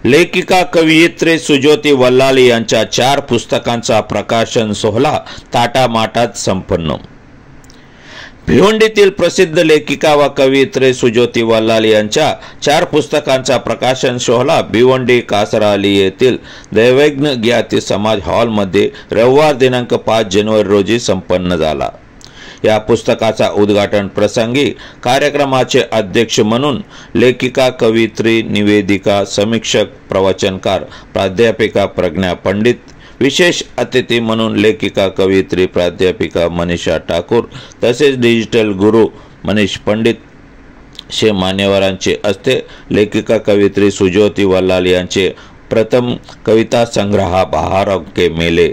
लेखिका कवयित्री सुजोती वल्लाल यांच्या 4 पुस्तकांचा प्रकाशन सोहळा ताटामाटात संपन्न। भिवंडीतील प्रसिद्ध लेखिका व कवयित्री सुजोती वल्लाल यांच्या 4 पुस्तकांचा प्रकाशन सोहळा भिवंडी कासराली येथील दैवज्ञ ज्ञाती समाज हॉलमध्ये रविवार दिनांक 5 जानेवारी रोजी संपन्न झाला। या पुस्तकाचा उद्घाटन प्रसंगी कार्यक्रमाचे अध्यक्ष म्हणून लेखिका, कवयित्री, निवेदिका, समीक्षक, प्रवचनकार प्राध्यापिका प्रज्ञा पंडित, विशेष अतिथी म्हणून लेखिका, कवयित्री, प्राध्यापिका मनीषा ठाकूर तसेच डिजिटल गुरु मनीष पंडित शे मान्यवरांचे हस्ते लेखिका कवयित्री सुजोती वल्लाल यांचे प्रथम कविता संग्रह बहारों के मेले,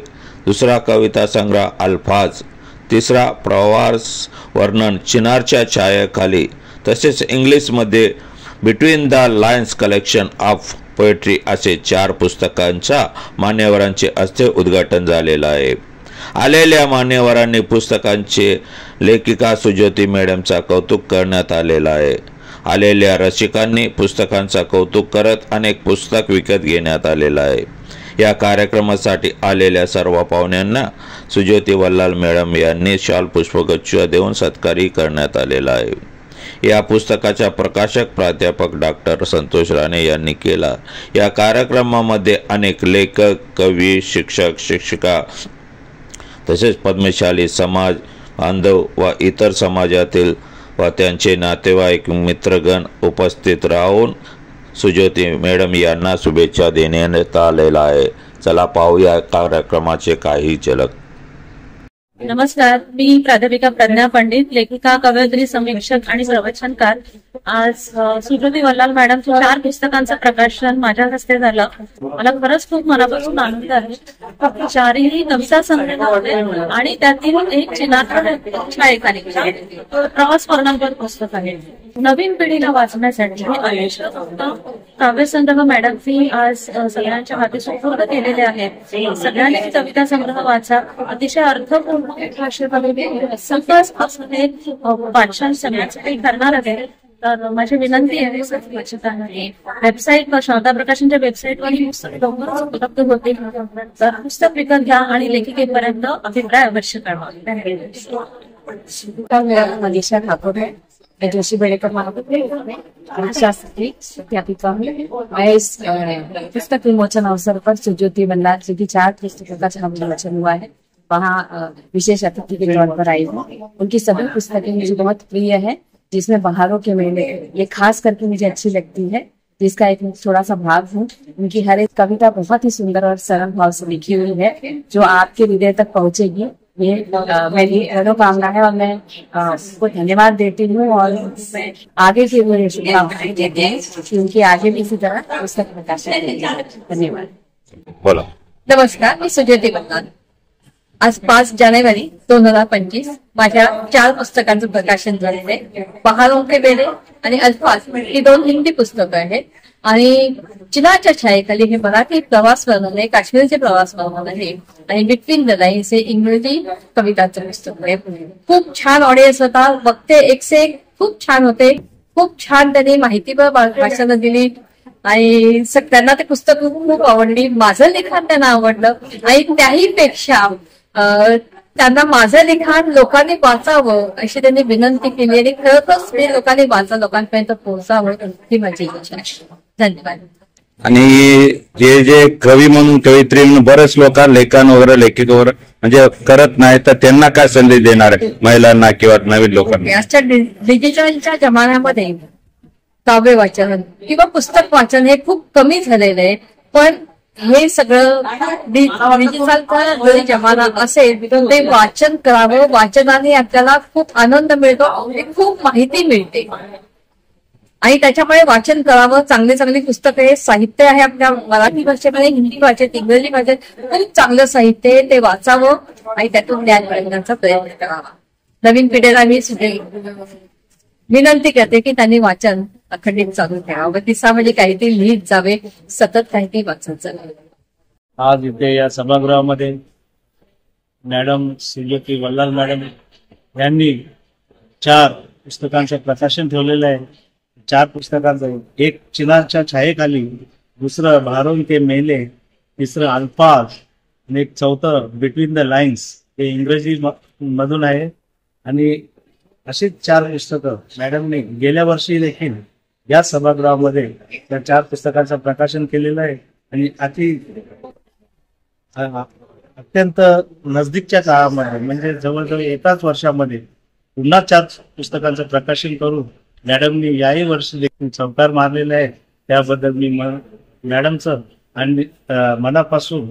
दूसरा कविता संग्रह अल्फाज, तिसरा प्रवास वर्णन चिनारच्या छायेखाली तसेच इंग्लिशमध्ये between the lines collection of poetry असे 4 पुस्तकांच्या मान्यवरांचे हस्ते उद्घाटन झालेलं आहे। आलेल्या मान्यवरांनी पुस्तकांचे लेखिका सुजोती मॅडमचा कौतुक करण्यात आलेला आहे। आलेल्या रसिकांनी पुस्तकांचा कौतुक करत अनेक पुस्तक विकत घेण्यात आलेला आहे। या कार्यक्रमासाठी आलेल्या सर्व पाहुण्यांना सुजोती वल्लाल मॅडम यांनी शाल पुष्पगुच्छ देऊन सत्कारही करण्यात आलेला आहे। या पुस्तकाचा प्रकाशक प्राध्यापक डॉक्टर संतोष राणे यांनी केला। या कार्यक्रमामध्ये अनेक लेखक, कवी, शिक्षक, शिक्षिका तसेच पद्मशाली समाज बांधव व इतर समाजातील व त्यांचे नातेवाईक मित्रगण उपस्थित राहून सुजोती मॅडम यांना शुभेच्छा देण्यात आलेला आहे। चला पाहूया कार्यक्रमाचे काही झलक। नमस्कार, मी प्राध्यापिका प्रज्ञा पंडित, लेखिका, कवयित्री, समीक्षक आणि प्रवचनकार। आज सुजोती वल्लाल मॅडमच्या 4 पुस्तकांचं प्रकाशन माझ्या हस्ते झालं। मला खरंच खूप मनापासून आनंद आहे। 4ही कविता संग्रह होते आणि त्यातील एक चिनारच्या एकाने प्रवास वर्णनपर पुस्तक आहे। नवीन पिढीला वाचण्यासाठी काव्यसंग्रह मॅडमनी आज सगळ्यांच्या हाती सुपूर्द केलेले आहेत। सगळ्यांनी कविता संग्रह वाचा, अतिशय अर्थपूर्ण भाषेमध्ये सकस असं हे वाचन सगळ्यांसाठी करणार आहे। तर माझी विनंती आहे वेबसाईट व शारदा प्रकाशनच्या वेबसाईटवर ही पुस्तक लवकरच उपलब्ध होतील। तर पुस्तक विकत घ्या आणि लेखिकेपर्यंत अभिप्राय अवश्य कळवा। मनीषा ठाकुर है, मैं जोशी बेड़ेकर शास्त्री अध्यापिका हूँ। मैं इस पुस्तक विमोचन अवसर पर सुजोती वल्लाल जी की 4 पुस्तकों का विमोचन हुआ है, वहाँ विशेष अतिथि के तौर पर आई हूँ। उनकी सभी पुस्तकें मुझे बहुत प्रिय है, जिसमें बहारों के मेले ये खास करके मुझे अच्छी लगती है, जिसका एक थोड़ा सा भाग हूँ। उनकी हर एक कविता बहुत ही सुंदर और सरल भाव से लिखी हुई है, जो आपके हृदय तक पहुंचेगी। ये मेरी मनोकामना है और मैं उनको धन्यवाद देती हूँ और आगे की वो शुभकामनाएं देती हैं कि उनकी आगे भी इसी तरह पुस्तक प्रकाशन। धन्यवाद। बोला। नमस्कार, मी सुजोती वल्लाल। आज 5 जानेवारी 2025 माझ्या 4 पुस्तकांचं प्रकाशन झालेलं आहे। बहारों के मेले आणि अल्फाज ही 2 हिंदी पुस्तकं आहेत आणि चिनारच्या छायेखाली हे मराठी प्रवास वर्णन आहे, काश्मीरचे प्रवास वर्णन आहे आणि बिटवीन द लाईन्स हे इंग्रजी कवितांचं पुस्तक आहे। खूप छान ऑडियन्स होता, वक्ते एक से एक खूप छान होते, खूप छान त्यांनी माहितीपर भाषण दिली आणि त्यांना ते पुस्तक खूप आवडली। माझं लिखाण त्यांना आवडलं आणि त्याही पेक्षा त्यांना माझं लिखाण लोकांनी वाचावं अशी त्यांनी विनंती केली आणि खरंच ते लोकांनी लोकांपर्यंत पोहोचावं ही माझी इच्छा आहे। धन्यवाद। आणि जे कवी म्हणून, कवयित्री म्हणून बरेच लोक लेखन वगैरे लेखिकेवर म्हणजे करत नाही, तर त्यांना काय संदेश देणार आहे महिलांना किंवा नवीन लोकांना? आजच्या डिजिटलच्या जमान्यामध्ये काव्य वाचन किंवा पुस्तक वाचन हे खूप कमी झालेलं आहे, पण हे सगळं डिजिटलचा जरी जमाना असेल ते वाचन करावं। वाचनाने आपल्याला खूप आनंद मिळतो, खूप माहिती मिळते आणि त्याच्यामुळे वाचन करावं। चांगली चांगली पुस्तकं आहे, साहित्य आहे आपल्या मराठी भाषेमध्ये, हिंदी भाषेत, इंग्रजी भाषेत खूप चांगलं साहित्य आहे, ते वाचावं आणि त्यातून ज्ञान मिळवण्याचा प्रयत्न करावा। नवीन पिढीला मी विनंती करते की त्यांनी वाचन अखंडित चालू ठेवावं, दिसामध्ये काहीतरी लिहित जावे, सतत काहीतरी वाचत जावे। आज इथे या सभागृहामध्ये मॅडम सुजोती वल्लाल मॅडम यांनी 4 पुस्तकांचं प्रकाशन ठेवलेलं आहे। 4 पुस्तकांचं एक चिनारच्या छायेखाली, दुसरं बहारों के मेले, तिसरं अल्फाज आणि एक चौथं बिटवीन द लाईन्स हे इंग्रजी मधून आहे. आणि अशीच 4 पुस्तकं मॅडमने गेल्या वर्षी देखील या सभागृहामध्ये त्या 4 पुस्तकांचं प्रकाशन केलेलं आहे. आणि अत्यंत नजदीकच्या काळामध्ये म्हणजे जवळजवळ एकाच वर्षामध्ये पुन्हा 4 पुस्तकांचं प्रकाशन करून मॅडमनी याही वर्षी देखील चौकार मारलेला आहे. त्याबद्दल मी मॅडमचं आणि मनापासून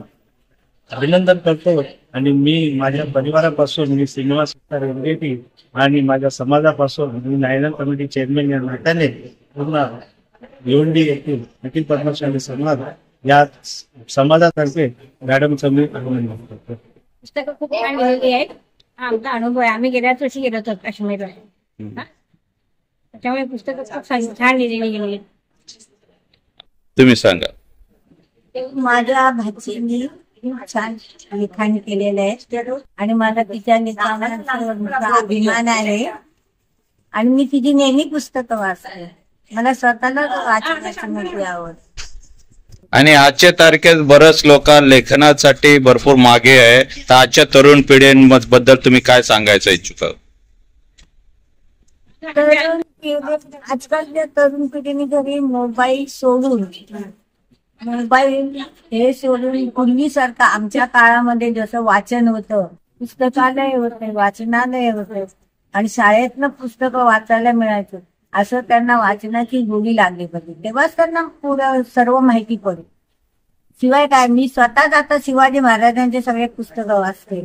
अभिनंदन करतो. आणि मी माझ्या परिवारापासून, मी श्रीनिवास रेड्डी आणि माझ्या समाजापासून मी नॅशनल कमिटी चेअरमॅन या नात्याने पूर्ण भिवंडी येथील अखिल पद्मशाली समाज या समाजातर्फे मॅडमचं मी अभिनंदन करतो. पुस्तकं खूप छान लिहिलेली आहेत. आमचा अनुभव आहे. आम्ही गेल्याच वर्षी गेलो होतो काश्मीरला. त्याच्यामुळे पुस्तकं खूप छान लिहिलेली गेली. तुम्ही सांगा. माझ्या भाचीने छान लिखाण केलेलं आहे आणि माझा तिच्या लिखाणाचा अभिमान आहे. आणि मी तिची नेहमी पुस्तकं वाचते. मला स्वतःला वाचण्याची मोठी आवड. आणि आजच्या तारखेत बरेच लोक लेखनासाठी भरपूर मागे आहे. तर आजच्या तरुण पिढीबद्दल तुम्ही काय सांगायचं इच्छुक आहात? आजकालच्या तरुण पिढीने घरी मोबाईल सोडून पूर्वीसारखं आमच्या काळामध्ये जसं वाचन होतं, पुस्तकालय होते, वाचनालय होते आणि शाळेतनं पुस्तकं वाचायला मिळायचं, असं त्यांना वाचनाची गोडी लागली पाहिजे. तेव्हाच त्यांना पुढं सर्व माहिती पडेल. शिवाय काय, मी स्वतःच आता शिवाजी महाराजांचे सगळे पुस्तकं वाचते.